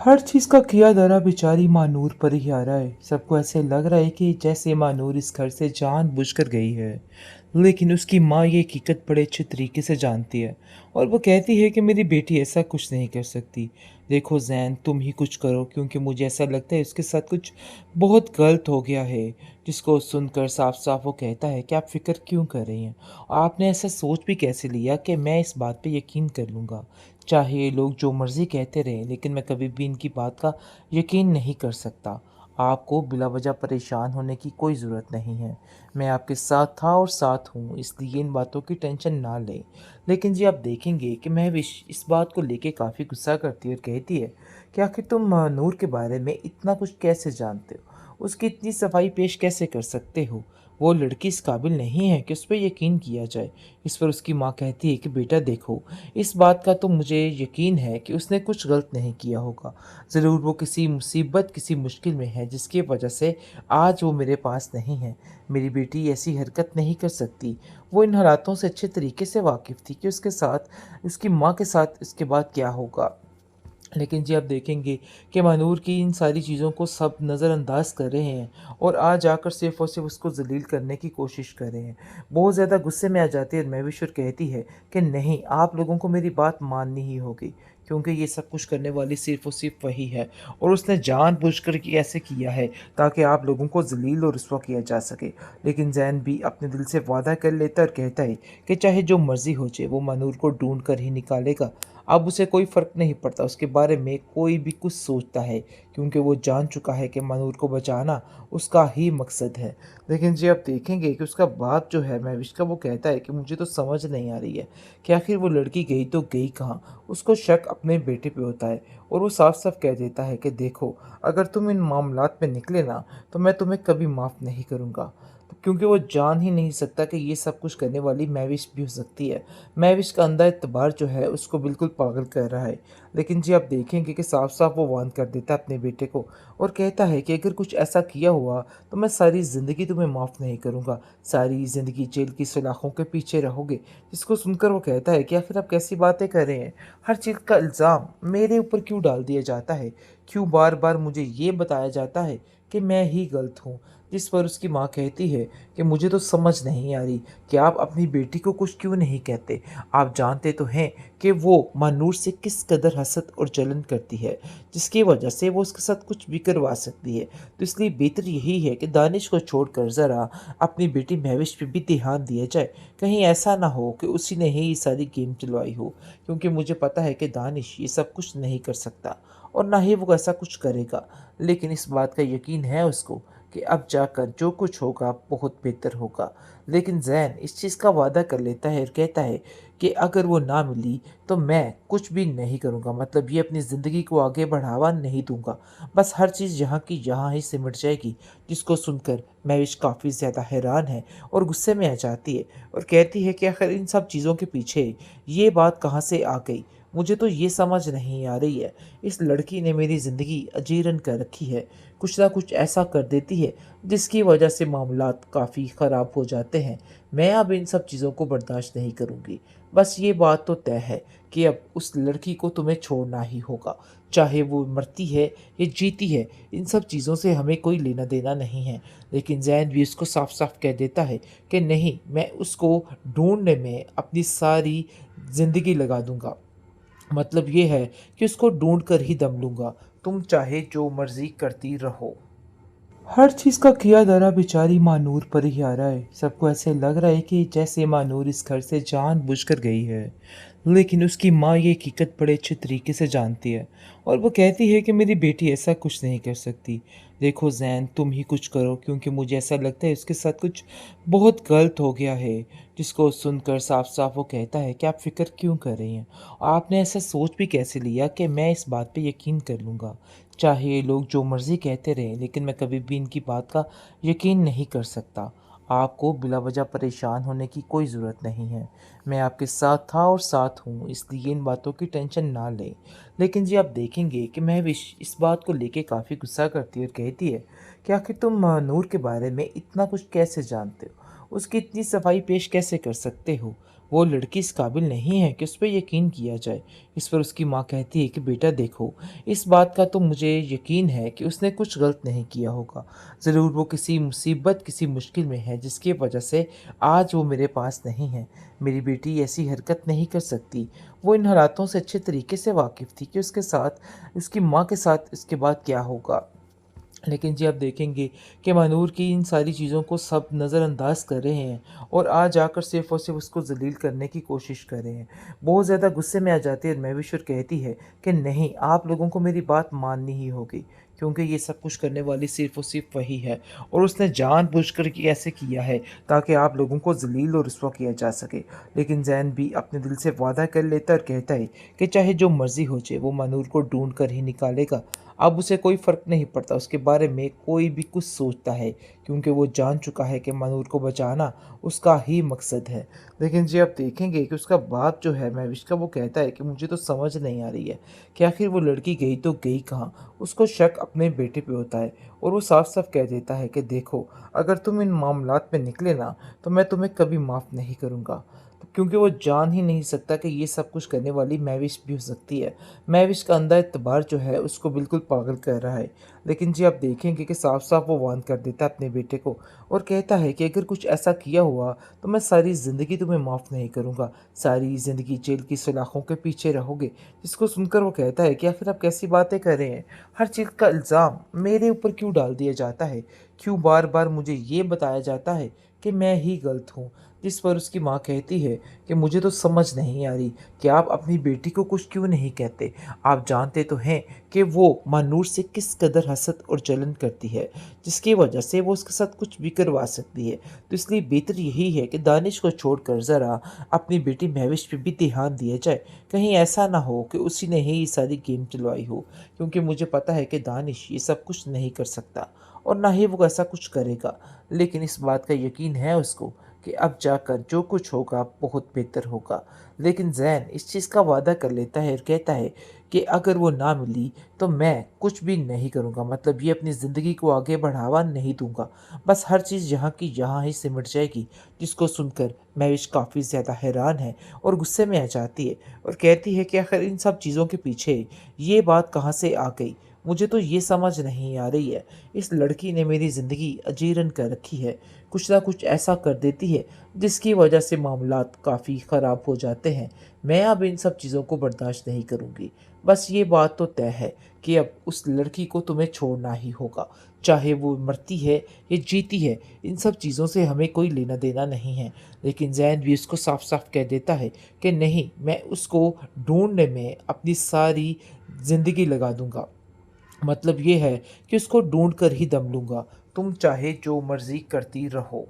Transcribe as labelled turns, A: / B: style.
A: हर चीज़ का किया धरा बेचारी मानूर पर ही आ रहा है। सबको ऐसे लग रहा है कि जैसे मानूर इस घर से जानबूझकर गई है। लेकिन उसकी माँ ये हकीकत बड़े अच्छे तरीके से जानती है और वो कहती है कि मेरी बेटी ऐसा कुछ नहीं कर सकती। देखो ज़ैन, तुम ही कुछ करो क्योंकि मुझे ऐसा लगता है उसके साथ कुछ बहुत गलत हो गया है। जिसको सुनकर साफ-साफ वो कहता है कि आप फ़िक्र क्यों कर रही हैं? आपने ऐसा सोच भी कैसे लिया कि मैं इस बात पे यकीन कर लूँगा? चाहे ये लोग जो मर्ज़ी कहते रहें, लेकिन मैं कभी भी इनकी बात का यकीन नहीं कर सकता। आपको बिला वजह परेशान होने की कोई ज़रूरत नहीं है। मैं आपके साथ था और साथ हूँ, इसलिए इन बातों की टेंशन ना लें। लेकिन जी आप देखेंगे कि महविश इस बात को लेके काफ़ी गुस्सा करती है और कहती है कि आखिर तुम नूर के बारे में इतना कुछ कैसे जानते हो? उसकी इतनी सफाई पेश कैसे कर सकते हो? वो लड़की इस काबिल नहीं है कि उस पे यकीन किया जाए। इस पर उसकी माँ कहती है कि बेटा देखो, इस बात का तो मुझे यकीन है कि उसने कुछ गलत नहीं किया होगा। ज़रूर वो किसी मुसीबत, किसी मुश्किल में है जिसकी वजह से आज वो मेरे पास नहीं है। मेरी बेटी ऐसी हरकत नहीं कर सकती। वो इन हालातों से अच्छे तरीके से वाकिफ़ थी कि उसके साथ, उसकी माँ के साथ इसके बाद क्या होगा। लेकिन जी आप देखेंगे कि महानूर की इन सारी चीज़ों को सब नज़रअंदाज कर रहे हैं और आज आकर सिर्फ़ और सिर्फ़ उसको ज़लील करने की कोशिश कर रहे हैं। बहुत ज़्यादा गुस्से में आ जाती है महविश और कहती है कि नहीं, आप लोगों को मेरी बात माननी ही होगी क्योंकि ये सब कुछ करने वाली सिर्फ़ और सिर्फ़ वही है और उसने जानबूझकर कि ऐसे किया है ताकि आप लोगों को ज़लील और रुसवा किया जा सके। लेकिन ज़ैन भी अपने दिल से वादा कर लेता है और कहता है कि चाहे जो मर्ज़ी हो जाए, वो महानूर को ढूँढ कर ही निकालेगा। अब उसे कोई फ़र्क नहीं पड़ता उसके बारे में कोई भी कुछ सोचता है क्योंकि वो जान चुका है कि मनूर को बचाना उसका ही मकसद है। लेकिन जी आप देखेंगे कि उसका बाप जो है महविश का, वो कहता है कि मुझे तो समझ नहीं आ रही है कि आखिर वो लड़की गई तो गई कहाँ? उसको शक अपने बेटे पे होता है और वो साफ-साफ कह देता है कि देखो, अगर तुम इन मामलात में निकले ना तो मैं तुम्हें कभी माफ़ नहीं करूँगा। क्योंकि वो जान ही नहीं सकता कि ये सब कुछ करने वाली महविश भी हो सकती है। महविश का अंधा एतबार जो है उसको बिल्कुल पागल कर रहा है। लेकिन जी आप देखेंगे कि साफ-साफ वो वार्न कर देता है अपने बेटे को और कहता है कि अगर कुछ ऐसा किया हुआ तो मैं सारी ज़िंदगी तुम्हें माफ़ नहीं करूँगा। सारी ज़िंदगी जेल की सलाखों के पीछे रहोगे। जिसको सुनकर वो कहता है कि आखिर आप कैसी बातें कर रहे हैं? हर चीज़ का इल्ज़ाम मेरे ऊपर क्यों डाल दिया जाता है? क्यों बार-बार मुझे ये बताया जाता है कि मैं ही गलत हूँ? जिस पर उसकी माँ कहती है कि मुझे तो समझ नहीं आ रही कि आप अपनी बेटी को कुछ क्यों नहीं कहते। आप जानते तो हैं कि वो मानूर से किस कदर हसद और जलन करती है, जिसकी वजह से वो उसके साथ कुछ भी करवा सकती है। तो इसलिए बेहतर यही है कि दानिश को छोड़कर ज़रा अपनी बेटी महविश पे भी ध्यान दिया जाए। कहीं ऐसा ना हो कि उसी ने ही ये सारी गेम चलवाई हो, क्योंकि मुझे पता है कि दानिश ये सब कुछ नहीं कर सकता और ना ही वो ऐसा कुछ करेगा। लेकिन इस बात का यकीन है उसको कि अब जाकर जो कुछ होगा बहुत बेहतर होगा। लेकिन ज़ैन इस चीज़ का वादा कर लेता है और कहता है कि अगर वो ना मिली तो मैं कुछ भी नहीं करूँगा, मतलब ये अपनी ज़िंदगी को आगे बढ़ावा नहीं दूँगा। बस हर चीज़ यहाँ की यहाँ ही सिमट जाएगी। जिसको सुनकर महविश काफ़ी ज़्यादा हैरान है और गुस्से में आ जाती है और कहती है कि आखिर इन सब चीज़ों के पीछे ये बात कहाँ से आ गई? मुझे तो ये समझ नहीं आ रही है। इस लड़की ने मेरी ज़िंदगी अजीरन कर रखी है। कुछ ना कुछ ऐसा कर देती है जिसकी वजह से मामलात काफ़ी ख़राब हो जाते हैं। मैं अब इन सब चीज़ों को बर्दाश्त नहीं करूँगी। बस ये बात तो तय है कि अब उस लड़की को तुम्हें छोड़ना ही होगा। चाहे वो मरती है या जीती है, इन सब चीज़ों से हमें कोई लेना-देना नहीं है। लेकिन ज़ैन भी उसको साफ-साफ कह देता है कि नहीं, मैं उसको ढूँढने में अपनी सारी ज़िंदगी लगा दूँगा। मतलब ये है कि उसको ढूँढ कर ही दम लूँगा। तुम चाहे जो मर्ज़ी करती रहो। हर चीज़ का किया धरा बेचारी मानूर पर ही आ रहा है। सबको ऐसे लग रहा है कि जैसे मानूर इस घर से जानबूझकर गई है। लेकिन उसकी माँ ये हकीकत बड़े अच्छे तरीके से जानती है और वो कहती है कि मेरी बेटी ऐसा कुछ नहीं कर सकती। देखो ज़ैन, तुम ही कुछ करो क्योंकि मुझे ऐसा लगता है उसके साथ कुछ बहुत गलत हो गया है। जिसको सुनकर साफ-साफ वो कहता है कि आप फ़िक्र क्यों कर रही हैं? आपने ऐसा सोच भी कैसे लिया कि मैं इस बात पे यकीन कर लूँगा? चाहे ये लोग जो मर्ज़ी कहते रहें, लेकिन मैं कभी भी इनकी बात का यकीन नहीं कर सकता। आपको बिला वजह परेशान होने की कोई ज़रूरत नहीं है। मैं आपके साथ था और साथ हूँ, इसलिए इन बातों की टेंशन ना लें। लेकिन जी आप देखेंगे कि महविश इस बात को लेके काफ़ी गुस्सा करती है और कहती है कि आखिर तुम नूर के बारे में इतना कुछ कैसे जानते हो? उसकी इतनी सफाई पेश कैसे कर सकते हो? वो लड़की इस काबिल नहीं है कि उस पे यकीन किया जाए। इस पर उसकी माँ कहती है कि बेटा देखो, इस बात का तो मुझे यकीन है कि उसने कुछ गलत नहीं किया होगा। ज़रूर वो किसी मुसीबत, किसी मुश्किल में है जिसकी वजह से आज वो मेरे पास नहीं है। मेरी बेटी ऐसी हरकत नहीं कर सकती। वो इन हालातों से अच्छे तरीके से वाकिफ़ थी कि उसके साथ, उसकी माँ के साथ इसके बाद क्या होगा। लेकिन जी आप देखेंगे कि महानूर की इन सारी चीज़ों को सब नज़रअंदाज कर रहे हैं और आज आकर सिर्फ़ और सिर्फ़ उसको ज़लील करने की कोशिश कर रहे हैं। बहुत ज़्यादा गुस्से में आ जाती है और महविश और कहती है कि नहीं, आप लोगों को मेरी बात माननी ही होगी, क्योंकि ये सब कुछ करने वाली सिर्फ़ और सिर्फ़ वही है और उसने जानबूझकर ये ऐसे किया है ताकि आप लोगों को ज़लील और रुस्वा किया जा सके। लेकिन ज़ैन भी अपने दिल से वादा कर लेता है और कहता है कि चाहे जो मर्ज़ी हो जाए, वो महानूर को ढूँढ कर ही निकालेगा। अब उसे कोई फ़र्क नहीं पड़ता उसके बारे में कोई भी कुछ सोचता है, क्योंकि वो जान चुका है कि मनूर को बचाना उसका ही मकसद है। लेकिन जी आप देखेंगे कि उसका बाप जो है महविश का, वो कहता है कि मुझे तो समझ नहीं आ रही है कि आखिर वो लड़की गई तो गई कहाँ? उसको शक अपने बेटे पे होता है और वो साफ-साफ कह देता है कि देखो, अगर तुम इन मामलात में निकले ना, तो मैं तुम्हें कभी माफ़ नहीं करूँगा। क्योंकि वो जान ही नहीं सकता कि ये सब कुछ करने वाली महविश भी हो सकती है। महविश का अंधा एतबार जो है उसको बिल्कुल पागल कर रहा है। लेकिन जी आप देखेंगे कि साफ-साफ वो वार्न कर देता है अपने बेटे को और कहता है कि अगर कुछ ऐसा किया हुआ तो मैं सारी ज़िंदगी तुम्हें माफ़ नहीं करूँगा। सारी ज़िंदगी जेल की सलाखों के पीछे रहोगे। जिसको सुनकर वो कहता है कि आखिर आप कैसी बातें कर रहे हैं? हर चीज़ का इल्ज़ाम मेरे ऊपर क्यों डाल दिया जाता है? क्यों बार-बार मुझे ये बताया जाता है कि मैं ही गलत हूँ? जिस पर उसकी माँ कहती है कि मुझे तो समझ नहीं आ रही कि आप अपनी बेटी को कुछ क्यों नहीं कहते। आप जानते तो हैं कि वो मानूर से किस कदर हसद और जलन करती है, जिसकी वजह से वो उसके साथ कुछ भी करवा सकती है। तो इसलिए बेहतर यही है कि दानिश को छोड़कर ज़रा अपनी बेटी महविश पे भी ध्यान दिया जाए। कहीं ऐसा ना हो कि उसी ने ही ये सारी गेम चलवाई हो, क्योंकि मुझे पता है कि दानिश ये सब कुछ नहीं कर सकता और ना ही वो ऐसा कुछ करेगा। लेकिन इस बात का यकीन है उसको कि अब जाकर जो कुछ होगा बहुत बेहतर होगा। लेकिन ज़ैन इस चीज़ का वादा कर लेता है और कहता है कि अगर वो ना मिली तो मैं कुछ भी नहीं करूँगा, मतलब ये अपनी ज़िंदगी को आगे बढ़ावा नहीं दूँगा। बस हर चीज़ यहाँ की यहाँ ही सिमट जाएगी। जिसको सुनकर महविश काफ़ी ज़्यादा हैरान है और गुस्से में आ जाती है और कहती है कि आखिर इन सब चीज़ों के पीछे ये बात कहाँ से आ गई? मुझे तो ये समझ नहीं आ रही है। इस लड़की ने मेरी ज़िंदगी अजीरन कर रखी है। कुछ ना कुछ ऐसा कर देती है जिसकी वजह से मामलात काफ़ी ख़राब हो जाते हैं। मैं अब इन सब चीज़ों को बर्दाश्त नहीं करूँगी। बस ये बात तो तय है कि अब उस लड़की को तुम्हें छोड़ना ही होगा। चाहे वो मरती है या जीती है, इन सब चीज़ों से हमें कोई लेना-देना नहीं है। लेकिन ज़ैन भी उसको साफ-साफ कह देता है कि नहीं, मैं उसको ढूँढने में अपनी सारी ज़िंदगी लगा दूँगा। मतलब ये है कि उसको ढूँढ कर ही दम लूँगा। तुम चाहे जो मर्ज़ी करती रहो।